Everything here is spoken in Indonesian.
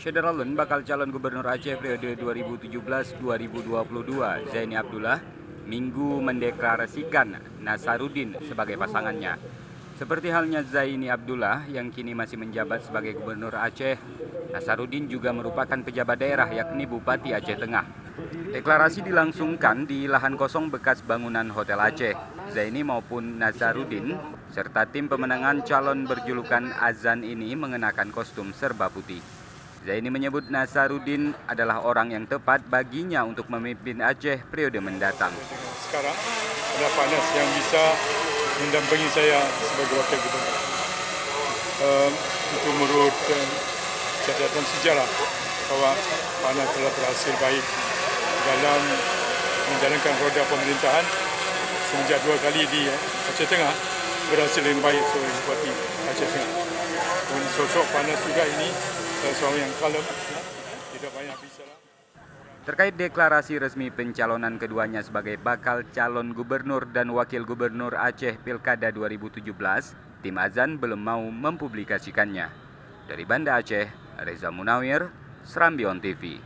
Syederalun bakal calon gubernur Aceh periode 2017-2022 Zaini Abdullah Minggu mendeklarasikan Nasaruddin sebagai pasangannya. Seperti halnya Zaini Abdullah yang kini masih menjabat sebagai gubernur Aceh, Nasaruddin juga merupakan pejabat daerah yakni Bupati Aceh Tengah. Deklarasi dilangsungkan di lahan kosong bekas bangunan Hotel Aceh. Zaini maupun Nasaruddin serta tim pemenangan calon berjulukan Azan ini mengenakan kostum serba putih. Zaini menyebut Nasaruddin adalah orang yang tepat baginya untuk memimpin Aceh periode mendatang. Sekarang ada Panas yang bisa mendampingi saya sebagai wakil gubernur. Itu menurut catatan sejarah bahwa Panas telah berhasil baik dalam menjalankan roda pemerintahan semenjak 2 kali di Aceh Tengah berhasil dengan baik sebagai Bupati Aceh Tengah. Dan sosok Panas juga ini seorang yang kalem, tidak banyak bicara. Terkait deklarasi resmi pencalonan keduanya sebagai bakal calon gubernur dan wakil gubernur Aceh Pilkada 2017, tim Azan belum mau mempublikasikannya. Dari Banda Aceh, Reza Munawir, Serambi On TV.